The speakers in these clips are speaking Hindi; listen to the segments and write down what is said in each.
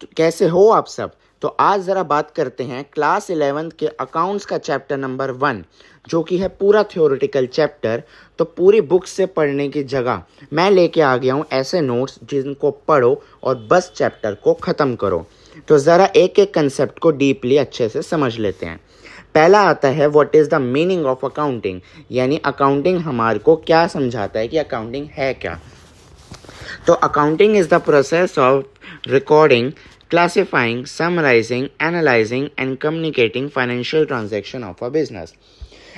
तो कैसे हो आप सब। तो आज ज़रा बात करते हैं क्लास 11th के अकाउंट्स का चैप्टर नंबर 1, जो कि है पूरा थ्योरेटिकल चैप्टर। तो पूरी बुक से पढ़ने की जगह मैं लेके आ गया हूँ ऐसे नोट्स जिनको पढ़ो और बस चैप्टर को ख़त्म करो। तो ज़रा एक एक कंसेप्ट को डीपली अच्छे से समझ लेते हैं। पहला आता है what is the meaning of accounting, यानी अकाउंटिंग हमारे को क्या समझाता है कि अकाउंटिंग है क्या। तो accounting is the process of recording, classifying, summarizing, analyzing and communicating financial transaction of a business।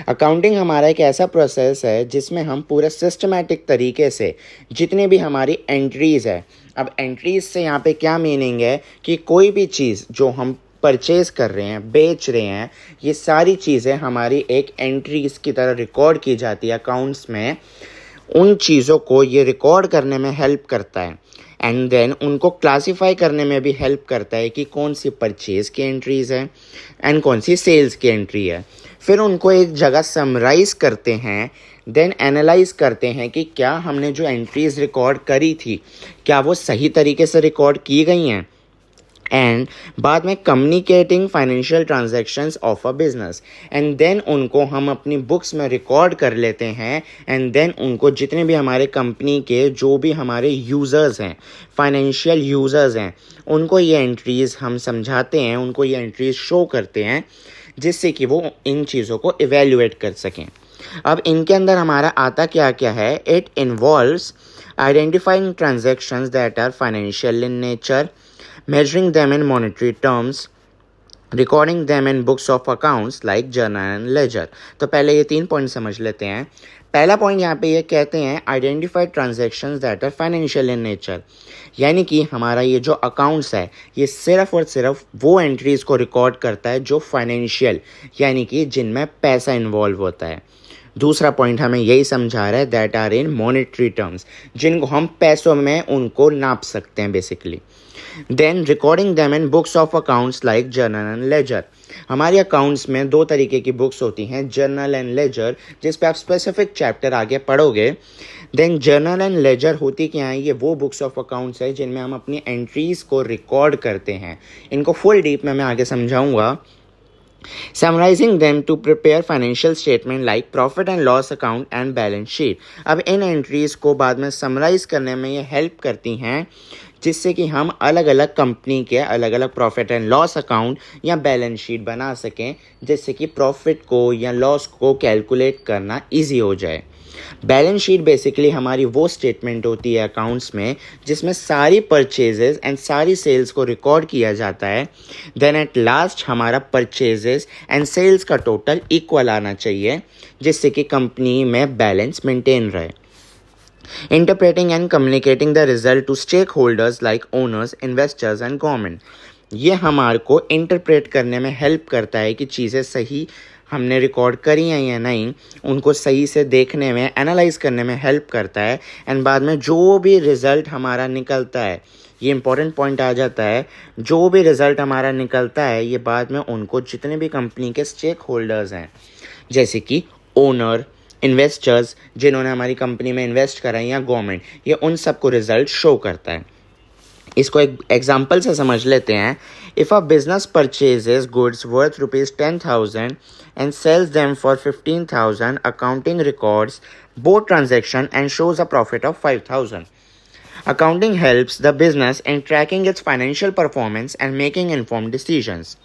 Accounting हमारा एक ऐसा प्रोसेस है जिसमें हम पूरे सिस्टमेटिक तरीके से जितने भी हमारी एंट्रीज़ है, अब एंट्रीज़ से यहाँ पे क्या मीनिंग है कि कोई भी चीज़ जो हम परचेज़ कर रहे हैं, बेच रहे हैं, ये सारी चीज़ें हमारी एक एंट्रीज़ की तरह रिकॉर्ड की जाती है अकाउंट्स में। उन चीज़ों को ये रिकॉर्ड करने में हेल्प करता है एंड देन उनको क्लासिफाई करने में भी हेल्प करता है कि कौन सी परचेज़ की एंट्रीज़ है एंड कौन सी सेल्स की एंट्री है। फिर उनको एक जगह समराइज़ करते हैं, देन एनालाइज करते हैं कि क्या हमने जो एंट्रीज़ रिकॉर्ड करी थी क्या वो सही तरीके से रिकॉर्ड की गई हैं, एंड बाद में communicating financial transactions of a business. And then उनको हम अपनी बुक्स में रिकॉर्ड कर लेते हैं एंड देन उनको जितने भी हमारे कंपनी के जो भी हमारे यूज़र्स हैं, फाइनेंशियल यूज़र्स हैं, उनको ये एंट्रीज़ हम समझाते हैं, उनको ये एंट्रीज़ शो करते हैं जिससे कि वो इन चीज़ों को इवेल्युएट कर सकें। अब इनके अंदर हमारा आता क्या क्या है। It involves identifying transactions that are financial in nature, measuring them in monetary terms, recording them in books of accounts like journal and ledger। तो पहले ये 3 पॉइंट समझ लेते हैं। पहला पॉइंट यहाँ पे ये कहते हैं identified transactions that are financial in nature, यानी कि हमारा ये जो अकाउंट्स है ये सिर्फ और सिर्फ वो एंट्रीज़ को रिकॉर्ड करता है जो फाइनेंशियल, यानी कि जिनमें पैसा इन्वॉल्व होता है। दूसरा पॉइंट हमें यही समझा रहा है that are in monetary terms, जिनको हम पैसों में उनको नाप सकते हैं basically. Then recording them in books of accounts like journal and ledger. हमारे अकाउंट्स में 2 तरीके की बुक्स होती हैं, जर्नल एंड लेजर, जिस पे आप स्पेसिफिक चैप्टर आगे पढ़ोगे। देन जर्नल एंड लेजर होती क्या है, ये वो बुक्स ऑफ अकाउंट्स है जिनमें हम अपनी एंट्रीज़ को रिकॉर्ड करते हैं। इनको फुल डीप में मैं आगे समझाऊंगा। Summarizing them to prepare financial statement like profit and loss account and balance sheet। अब इन एंट्रीज़ को बाद में समराइज़ करने में ये हेल्प करती हैं जिससे कि हम अलग अलग कंपनी के अलग अलग प्रॉफिट एंड लॉस अकाउंट या बैलेंस शीट बना सकें, जिससे कि प्रॉफिट को या लॉस को कैलकुलेट करना इजी हो जाए। बैलेंस शीट बेसिकली हमारी वो स्टेटमेंट होती है अकाउंट्स में जिसमें सारी परचेजेस एंड सारी सेल्स को रिकॉर्ड किया जाता है। देन एट लास्ट हमारा परचेजेस एंड सेल्स का टोटल इक्वल आना चाहिए जिससे कि कंपनी में बैलेंस मेंटेन रहे। Interpreting and communicating the result to stakeholders like owners, investors and government. ये हमारे को इंटरप्रेट करने में हेल्प करता है कि चीज़ें सही हमने रिकॉर्ड करी हैं या नहीं, उनको सही से देखने में, एनालाइज करने में हेल्प करता है। एंड बाद में जो भी रिज़ल्ट हमारा निकलता है, ये इंपॉर्टेंट पॉइंट आ जाता है, जो भी रिज़ल्ट हमारा निकलता है ये बाद में उनको जितने भी कंपनी के स्टेक होल्डर्स हैं, जैसे कि ओनर, इन्वेस्टर्स जिन्होंने हमारी कंपनी में इन्वेस्ट करा है, या गवर्नमेंट, ये उन सबको रिज़ल्ट शो करता है। इसको एक एग्जाम्पल से समझ लेते हैं। If a business purchases goods worth ₹10,000 and sells them for 15,000, accounting records both transaction and shows a profit of 5,000। Accounting helps the business in tracking its financial performance and making informed decisions।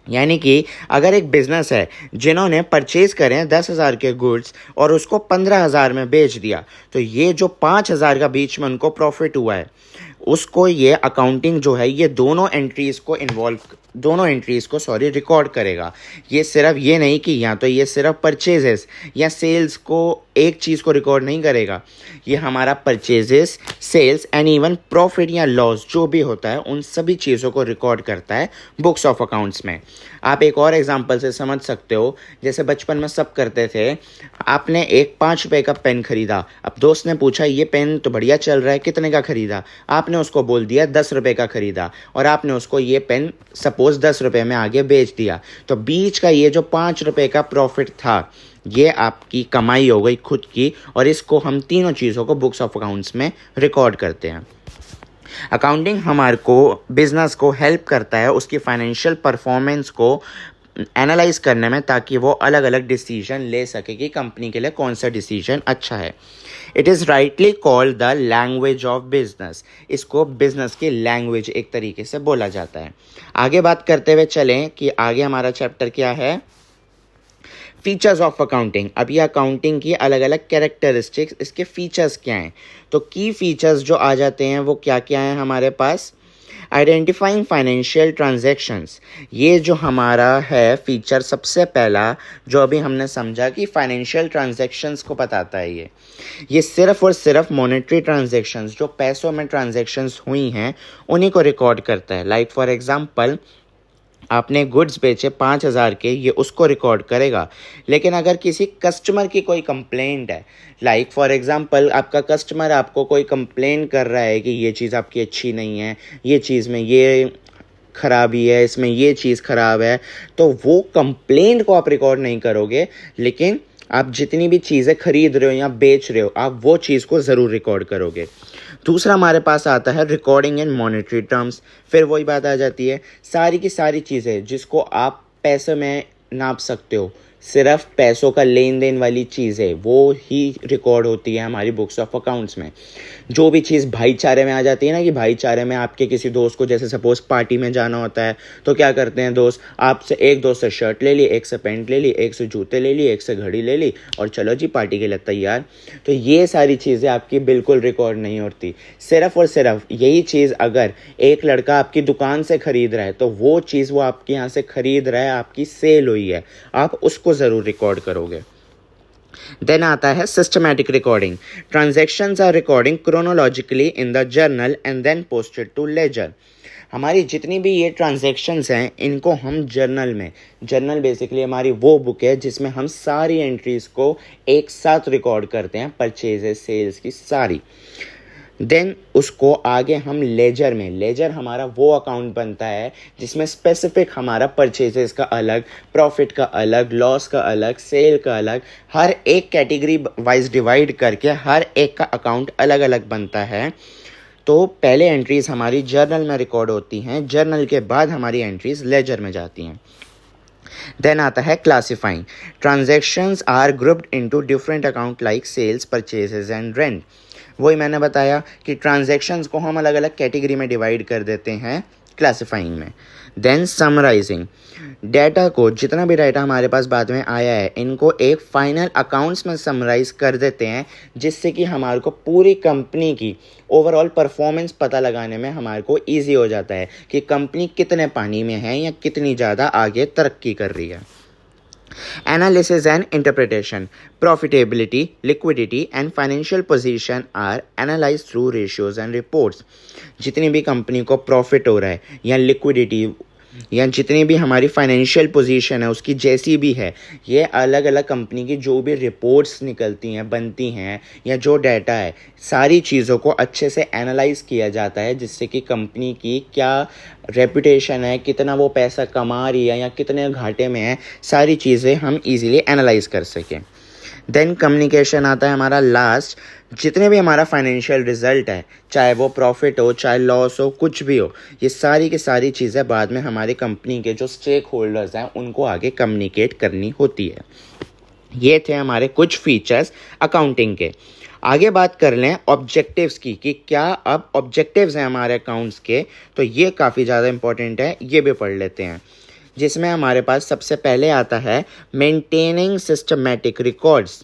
यानी कि अगर एक बिज़नेस है जिन्होंने परचेज़ करें 10,000 के गुड्स और उसको 15,000 में बेच दिया, तो ये जो 5,000 का बीच में उनको प्रॉफिट हुआ है उसको ये अकाउंटिंग जो है ये दोनों एंट्रीज़ को रिकॉर्ड करेगा। ये सिर्फ ये नहीं कि या तो ये सिर्फ परचेजेस या सेल्स को एक चीज़ को रिकॉर्ड नहीं करेगा, ये हमारा purchases, sales and even profit या लॉस जो भी होता है उन सभी चीज़ों को रिकॉर्ड करता है बुक्स ऑफ अकाउंट्स में। आप एक और एग्जांपल से समझ सकते हो, जैसे बचपन में सब करते थे, आपने एक 5 रुपये का पेन खरीदा, अब दोस्त ने पूछा ये पेन तो बढ़िया चल रहा है, कितने का खरीदा? आपने उसको बोल दिया 10 रुपये का खरीदा और आपने उसको ये पेन सपोज 10 रुपये में आगे बेच दिया। तो बीच का ये जो 5 रुपये का प्रॉफिट था ये आपकी कमाई हो गई खुद की, और इसको हम तीनों चीज़ों को बुक्स ऑफ अकाउंट्स में रिकॉर्ड करते हैं। अकाउंटिंग हमारे को बिजनेस को हेल्प करता है उसकी फाइनेंशियल परफॉर्मेंस को एनालाइज करने में, ताकि वो अलग अलग डिसीजन ले सके कि कंपनी के लिए कौन सा डिसीजन अच्छा है। It is rightly called the language of business. इसको बिजनेस की लैंग्वेज एक तरीके से बोला जाता है। आगे बात करते हुए चलें कि आगे हमारा चैप्टर क्या है, फीचर्स ऑफ अकाउंटिंग। अब ये अकाउंटिंग की अलग अलग कैरेक्टरिस्टिक्स, इसके फीचर्स क्या हैं। तो की फीचर्स जो आ जाते हैं वो क्या क्या हैं हमारे पास, आइडेंटिफाइंग फाइनेंशियल ट्रांजैक्शंस। ये जो हमारा है फीचर सबसे पहला जो अभी हमने समझा कि फाइनेंशियल ट्रांजैक्शंस को बताता है। ये सिर्फ और सिर्फ मॉनेटरी ट्रांजैक्शंस जो पैसों में ट्रांजैक्शंस हुई हैं उन्हीं को रिकॉर्ड करता है। लाइक फॉर एग्जांपल आपने गुड्स बेचे 5,000 के, ये उसको रिकॉर्ड करेगा। लेकिन अगर किसी कस्टमर की कोई कंप्लेंट है, लाइक फॉर एग्जांपल आपका कस्टमर आपको कोई कंप्लेन कर रहा है कि ये चीज़ आपकी अच्छी नहीं है, ये चीज़ में ये खराबी है, इसमें ये चीज़ खराब है, तो वो कंप्लेंट को आप रिकॉर्ड नहीं करोगे, लेकिन आप जितनी भी चीज़ें खरीद रहे हो या बेच रहे हो आप वो चीज़ को ज़रूर रिकॉर्ड करोगे। दूसरा हमारे पास आता है रिकॉर्डिंग इन मॉनेटरी टर्म्स। फिर वही बात आ जाती है, सारी की सारी चीज़ें जिसको आप पैसे में नाप सकते हो, सिर्फ पैसों का लेन देन वाली चीज़ें वो ही रिकॉर्ड होती है हमारी बुक्स ऑफ अकाउंट्स में। जो भी चीज़ भाईचारे में आ जाती है ना, कि भाईचारे में आपके किसी दोस्त को जैसे सपोज पार्टी में जाना होता है, तो क्या करते हैं दोस्त, आपसे एक दोस्त से शर्ट ले ली, एक से पैंट ले ली, एक से जूते ले लिए, एक से घड़ी ले ली और चलो जी पार्टी के लिए तैयार। तो ये सारी चीज़ें आपकी बिल्कुल रिकॉर्ड नहीं होती। सिर्फ और सिर्फ यही चीज़ अगर एक लड़का आपकी दुकान से खरीद रहा है तो वो चीज़ वो आपके यहाँ से खरीद रहा है, आपकी सेल हुई है, आप उसको ज़रूर रिकॉर्ड करोगे। देन आता है systematic recording. Transactions are recording chronologically in the journal and then posted to ledger. हमारी जितनी भी ये ट्रांजैक्शंस हैं इनको हम जर्नल बेसिकली हमारी वो बुक है जिसमें हम सारी एंट्रीज को एक साथ रिकॉर्ड करते हैं, परचेजेस सेल्स की सारी। देन उसको आगे हम लेजर हमारा वो अकाउंट बनता है जिसमें स्पेसिफिक हमारा परचेजेस का अलग, प्रॉफिट का अलग, लॉस का अलग, सेल का अलग, हर एक कैटेगरी वाइज डिवाइड करके हर एक का अकाउंट अलग अलग बनता है। तो पहले एंट्रीज हमारी जर्नल में रिकॉर्ड होती हैं, जर्नल के बाद हमारी एंट्रीज लेजर में जाती हैं। देन आता है classifying. Transactions are grouped into different account like sales, purchases and rent. वही मैंने बताया कि ट्रांजैक्शंस को हम अलग अलग कैटेगरी में डिवाइड कर देते हैं क्लासिफाइंग में। Then summarising. डाटा को, जितना भी डाटा हमारे पास बाद में आया है, इनको एक फाइनल अकाउंट्स में समराइज कर देते हैं, जिससे कि हमारे को पूरी कंपनी की ओवरऑल परफॉर्मेंस पता लगाने में हमारे को ईजी हो जाता है कि कंपनी कितने पानी में है या कितनी ज़्यादा आगे तरक्की कर रही है। Analysis and interpretation. Profitability, liquidity and financial position are analyzed through ratios and reports. जितनी भी कंपनी को प्रॉफिट हो रहा है या लिक्विडिटी या जितनी भी हमारी फाइनेंशियल पोजीशन है उसकी जैसी भी है, ये अलग अलग कंपनी की जो भी रिपोर्ट्स निकलती हैं, बनती हैं, या जो डाटा है, सारी चीज़ों को अच्छे से एनालाइज किया जाता है, जिससे कि कंपनी की क्या रेपुटेशन है, कितना वो पैसा कमा रही है या कितने घाटे में है, सारी चीज़ें हम इजीली एनालाइज कर सकें। देन कम्युनिकेशन आता है हमारा लास्ट। जितने भी हमारा फाइनेंशियल रिजल्ट है, चाहे वो प्रॉफिट हो चाहे लॉस हो, कुछ भी हो, ये सारी की सारी चीज़ें बाद में हमारी कंपनी के जो स्टेक होल्डर्स हैं उनको आगे कम्युनिकेट करनी होती है। ये थे हमारे कुछ फीचर्स अकाउंटिंग के। आगे बात कर लें ऑब्जेक्टिव्स की, कि क्या अब ऑब्जेक्टिव्स हैं हमारे अकाउंट्स के, तो ये काफ़ी ज़्यादा इंपॉर्टेंट है, ये भी पढ़ लेते हैं। जिसमें हमारे पास सबसे पहले आता है maintaining systematic records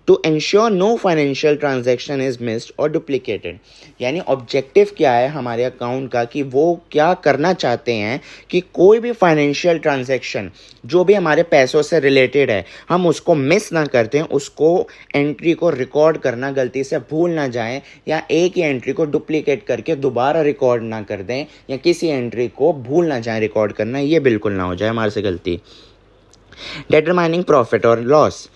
to ensure no financial transaction is missed और डुप्लीकेटेड। यानी ऑब्जेक्टिव क्या है हमारे अकाउंट का, कि वो क्या करना चाहते हैं कि कोई भी फाइनेंशियल ट्रांजैक्शन जो भी हमारे पैसों से रिलेटेड है हम उसको मिस ना करते हैं, उसको एंट्री को रिकॉर्ड करना गलती से भूल ना जाएं, या एक ही एंट्री को डुप्लीकेट करके दोबारा रिकॉर्ड ना कर दें, या किसी एंट्री को भूल ना जाएं रिकॉर्ड करना, ये बिल्कुल ना हो जाए हमारे से गलती। डिटरमाइनिंग प्रॉफिट और लॉस।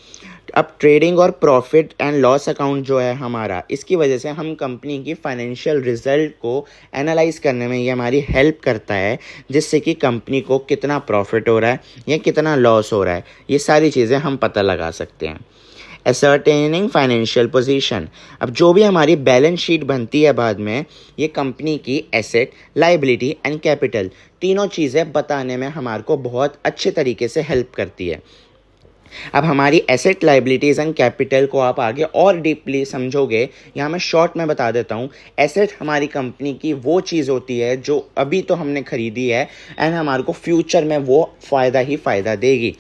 अब ट्रेडिंग और प्रॉफिट एंड लॉस अकाउंट जो है हमारा, इसकी वजह से हम कंपनी की फाइनेंशियल रिजल्ट को एनालाइज करने में ये हमारी हेल्प करता है, जिससे कि कंपनी को कितना प्रॉफिट हो रहा है या कितना लॉस हो रहा है, ये सारी चीज़ें हम पता लगा सकते हैं। Ascertaining financial position. अब जो भी हमारी बैलेंस शीट बनती है बाद में, ये कंपनी की एसेट, लायबिलिटी एंड कैपिटल तीनों चीज़ें बताने में हमारे को बहुत अच्छे तरीके से हेल्प करती है। अब हमारी एसेट, लायबिलिटीज़ एंड कैपिटल को आप आगे और डीपली समझोगे, यहाँ मैं शॉर्ट में बता देता हूँ। एसेट हमारी कंपनी की वो चीज़ होती है जो अभी तो हमने खरीदी है एंड हमारे को फ्यूचर में वो फ़ायदा ही फ़ायदा देगी।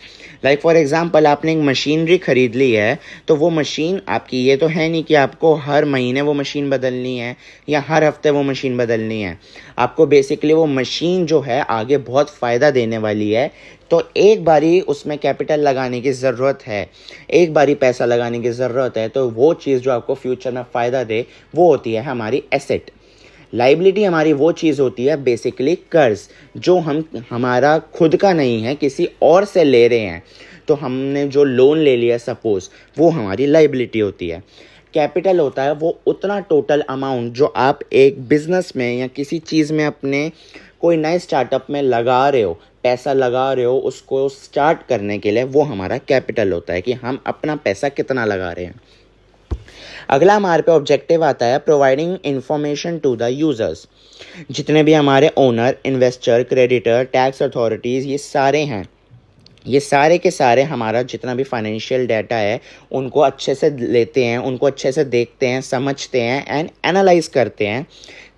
लाइक फॉर एग्जांपल, आपने एक मशीनरी खरीद ली है, तो वो मशीन आपकी ये तो है नहीं कि आपको हर महीने वो मशीन बदलनी है या हर हफ्ते वो मशीन बदलनी है। आपको बेसिकली वो मशीन जो है आगे बहुत फ़ायदा देने वाली है, तो एक बारी उसमें कैपिटल लगाने की ज़रूरत है, एक बारी पैसा लगाने की ज़रूरत है, तो वो चीज़ जो आपको फ्यूचर में फ़ायदा दे वो होती है हमारी एसेट। लायबिलिटी हमारी वो चीज़ होती है बेसिकली कर्ज, जो हमारा खुद का नहीं है, किसी और से ले रहे हैं, तो हमने जो लोन ले लिया सपोज़, वो हमारी लायबिलिटी होती है। कैपिटल होता है वो उतना टोटल अमाउंट जो आप एक बिज़नेस में या किसी चीज़ में अपने कोई नए स्टार्टअप में लगा रहे हो, पैसा लगा रहे हो उसको स्टार्ट करने के लिए, वो हमारा कैपिटल होता है कि हम अपना पैसा कितना लगा रहे हैं। अगला हमारे पे ऑब्जेक्टिव आता है providing information to the users. जितने भी हमारे owner, investor, creditor, tax authorities, ये सारे हैं, ये सारे के सारे हमारा जितना भी फाइनेंशियल डाटा है उनको अच्छे से लेते हैं, उनको अच्छे से देखते हैं, समझते हैं एंड एनालाइज करते हैं,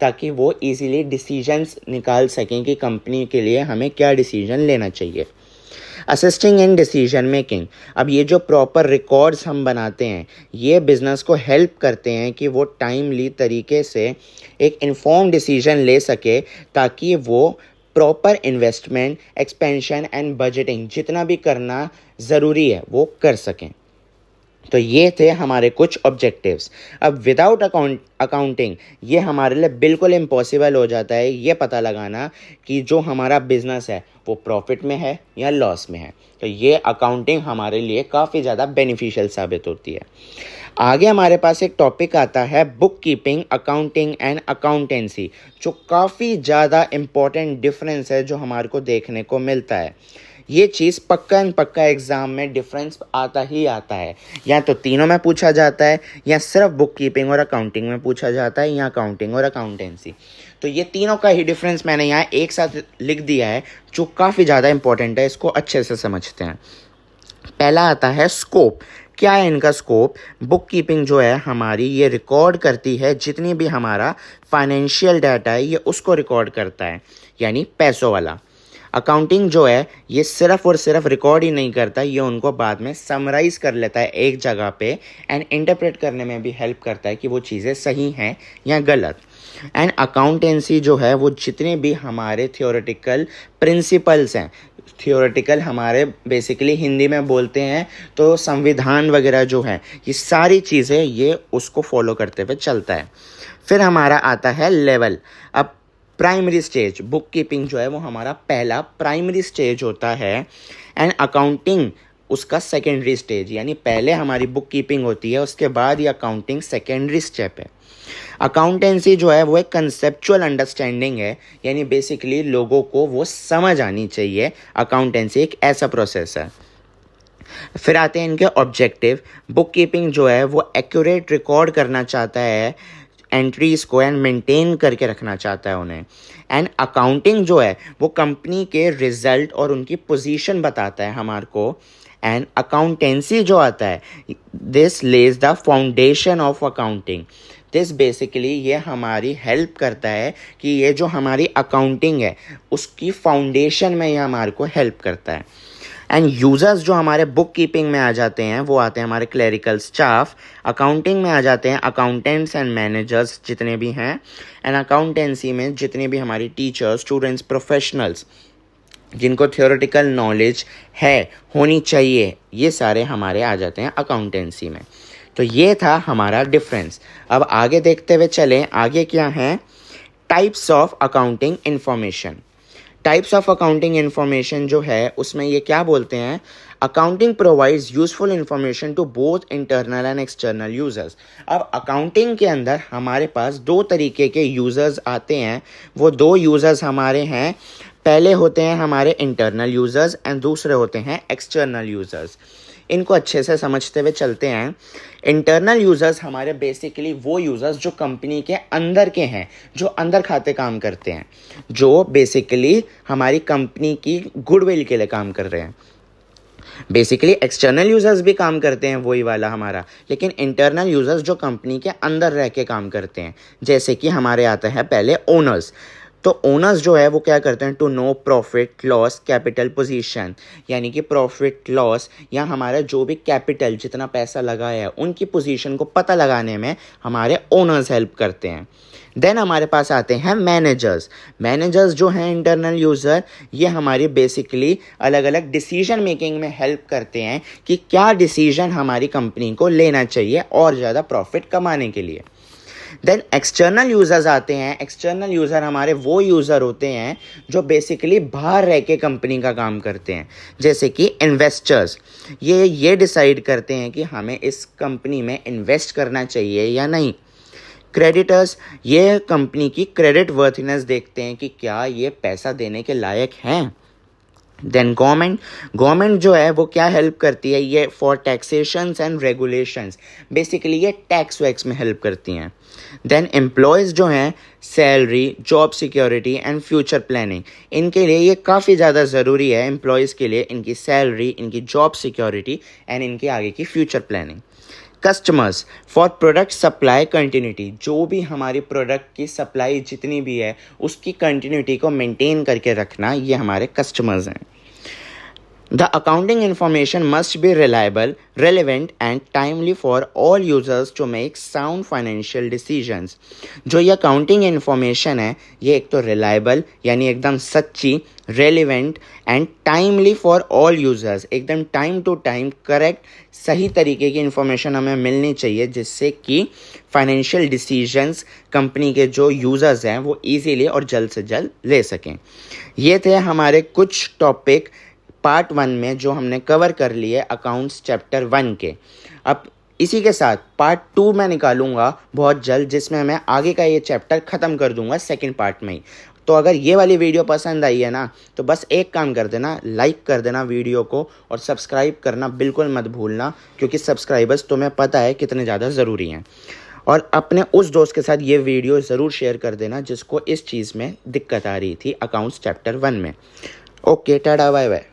ताकि वो इजीली डिसीजंस निकाल सकें कि कंपनी के लिए हमें क्या डिसीजन लेना चाहिए। Assisting in decision making. अब ये जो प्रॉपर रिकॉर्ड्स हम बनाते हैं, ये बिज़नेस को हेल्प करते हैं कि वो टाइमली तरीके से एक इन्फॉर्म डिसीजन ले सके, ताकि वो proper investment, expansion and budgeting जितना भी करना ज़रूरी है वो कर सकें। तो ये थे हमारे कुछ ऑब्जेक्टिव्स। अब विदाउट अकाउंटिंग ये हमारे लिए बिल्कुल इम्पॉसिबल हो जाता है ये पता लगाना कि जो हमारा बिजनेस है वो प्रॉफिट में है या लॉस में है। तो ये अकाउंटिंग हमारे लिए काफ़ी ज़्यादा बेनिफिशियल साबित होती है। आगे हमारे पास एक टॉपिक आता है book keeping, accounting and accountancy, जो काफ़ी ज़्यादा इम्पॉर्टेंट डिफरेंस है जो हमारे को देखने को मिलता है। ये चीज़ पक्का एग्ज़ाम में डिफरेंस आता ही आता है, या तो तीनों में पूछा जाता है या सिर्फ बुक कीपिंग और अकाउंटिंग में पूछा जाता है या अकाउंटिंग और अकाउंटेंसी। तो ये तीनों का ही डिफरेंस मैंने यहाँ एक साथ लिख दिया है जो काफ़ी ज़्यादा इंपॉर्टेंट है, इसको अच्छे से समझते हैं। पहला आता है स्कोप। क्या है इनका स्कोप? बुक कीपिंग जो है हमारी, ये रिकॉर्ड करती है जितनी भी हमारा फाइनेंशियल डाटा है, ये उसको रिकॉर्ड करता है, यानी पैसों वाला। अकाउंटिंग जो है ये सिर्फ और सिर्फ रिकॉर्ड ही नहीं करता, ये उनको बाद में समराइज़ कर लेता है एक जगह पे एंड इंटरप्रेट करने में भी हेल्प करता है कि वो चीज़ें सही हैं या गलत। एंड अकाउंटेंसी जो है वो जितने भी हमारे थियोरेटिकल प्रिंसिपल्स हैं, थियोरेटिकल हमारे बेसिकली हिंदी में बोलते हैं तो संविधान वगैरह जो है, ये सारी चीज़ें ये उसको फॉलो करते हुए चलता है। फिर हमारा आता है लेवल। अब प्राइमरी स्टेज, बुक कीपिंग जो है वो हमारा पहला प्राइमरी स्टेज होता है एंड अकाउंटिंग उसका सेकेंडरी स्टेज, यानी पहले हमारी बुक कीपिंग होती है, उसके बाद ये अकाउंटिंग सेकेंडरी स्टेप है। अकाउंटेंसी जो है वो एक कंसेप्चुअल अंडरस्टैंडिंग है, यानी बेसिकली लोगों को वो समझ आनी चाहिए। अकाउंटेंसी एक ऐसा प्रोसेस है। फिर आते हैं इनके ऑब्जेक्टिव। बुक कीपिंग जो है वो एक्यूरेट रिकॉर्ड करना चाहता है एंट्रीज को एंड मेंटेन करके रखना चाहता है उन्हें। एंड अकाउंटिंग जो है वो कंपनी के रिजल्ट और उनकी पोजीशन बताता है हमारे को। एंड अकाउंटेंसी जो आता है, this Lay's the foundation of accounting. This basically ये हमारी हेल्प करता है कि ये जो हमारी अकाउंटिंग है उसकी फाउंडेशन में ये हमारे को हेल्प करता है। एंड यूज़र्स जो हमारे बुक कीपिंग में आ जाते हैं वो आते हैं हमारे क्लरिकल स्टाफ। अकाउंटिंग में आ जाते हैं अकाउंटेंट्स एंड मैनेजर्स जितने भी हैं। एंड अकाउंटेंसी में जितने भी हमारी टीचर्स, स्टूडेंट्स, प्रोफेशनल्स जिनको थियोरेटिकल नॉलेज है, होनी चाहिए, ये सारे हमारे आ जाते हैं अकाउंटेंसी में। तो ये था हमारा डिफरेंस। अब आगे देखते हुए चलें, आगे क्या है? Types of accounting information. Types of accounting information जो है उसमें ये क्या बोलते हैं? Accounting provides useful information to both internal and external users. अब अकाउंटिंग के अंदर हमारे पास दो तरीके के यूजर्स आते हैं। वो दो यूजर्स हमारे हैं, पहले होते हैं हमारे इंटरनल यूजर्स एंड दूसरे होते हैं एक्सटर्नल यूजर्स। इनको अच्छे से समझते हुए चलते हैं। इंटरनल यूज़र्स हमारे बेसिकली वो यूज़र्स जो कंपनी के अंदर के हैं, जो अंदर खाते काम करते हैं, जो बेसिकली हमारी कंपनी की गुडविल के लिए काम कर रहे हैं। बेसिकली एक्सटर्नल यूज़र्स भी काम करते हैं वही वाला हमारा, लेकिन इंटरनल यूज़र्स जो कंपनी के अंदर रह के काम करते हैं, जैसे कि हमारे आता है पहले ओनर्स। तो ओनर्स जो है वो क्या करते हैं, to know profit loss capital position, यानी कि प्रॉफिट लॉस या हमारा जो भी कैपिटल जितना पैसा लगाया है उनकी पोजीशन को पता लगाने में हमारे ओनर्स हेल्प करते हैं। देन हमारे पास आते हैं मैनेजर्स। मैनेजर्स जो हैं इंटरनल यूज़र, ये हमारी बेसिकली अलग अलग डिसीजन मेकिंग में हेल्प करते हैं कि क्या डिसीजन हमारी कंपनी को लेना चाहिए और ज़्यादा प्रॉफिट कमाने के लिए। देन एक्सटर्नल यूज़र्स आते हैं। एक्सटर्नल यूज़र हमारे वो यूज़र होते हैं जो बेसिकली बाहर रह के कंपनी का काम करते हैं, जैसे कि इन्वेस्टर्स। ये डिसाइड करते हैं कि हमें इस कंपनी में इन्वेस्ट करना चाहिए या नहीं। क्रेडिटर्स, ये कंपनी की क्रेडिट वर्थनेस देखते हैं कि क्या ये पैसा देने के लायक हैं। देन गवर्नमेंट जो है वो क्या हेल्प करती है, ये for taxations and regulations, basically ये टैक्स वैक्स में हेल्प करती हैं। देन एम्प्लॉयज़ जो हैं, salary, job security and future planning, इनके लिए ये काफ़ी ज़्यादा ज़रूरी है। एम्प्लॉयज़ के लिए इनकी सैलरी, इनकी जॉब सिक्योरिटी एंड इनके आगे की future planning. Customers, for product supply continuity, जो भी हमारी प्रोडक्ट की सप्लाई जितनी भी है उसकी कंटिन्यूटी को मेंटेन करके रखना, ये हमारे कस्टमर्स हैं। The accounting information must be reliable, relevant and timely for all users to make sound financial decisions. जो ये accounting information है, ये एक तो reliable यानी एकदम सच्ची, relevant and timely for all users, एकदम time to time correct सही तरीके की information हमें मिलनी चाहिए, जिससे कि financial decisions कंपनी के जो users हैं वो easily और जल्द से जल्द ले सकें। ये थे हमारे कुछ टॉपिक पार्ट 1 में जो हमने कवर कर लिए अकाउंट्स चैप्टर 1 के। अब इसी के साथ पार्ट 2 मैं निकालूंगा बहुत जल्द, जिसमें मैं आगे का ये चैप्टर ख़त्म कर दूंगा सेकंड पार्ट में ही। तो अगर ये वाली वीडियो पसंद आई है ना, तो बस एक काम कर देना, लाइक कर देना वीडियो को, और सब्सक्राइब करना बिल्कुल मत भूलना, क्योंकि सब्सक्राइबर्स तुम्हें पता है कितने ज़्यादा ज़रूरी हैं। और अपने उस दोस्त के साथ ये वीडियो ज़रूर शेयर कर देना जिसको इस चीज़ में दिक्कत आ रही थी अकाउंट्स चैप्टर 1 में। Okay, tata, bye bye.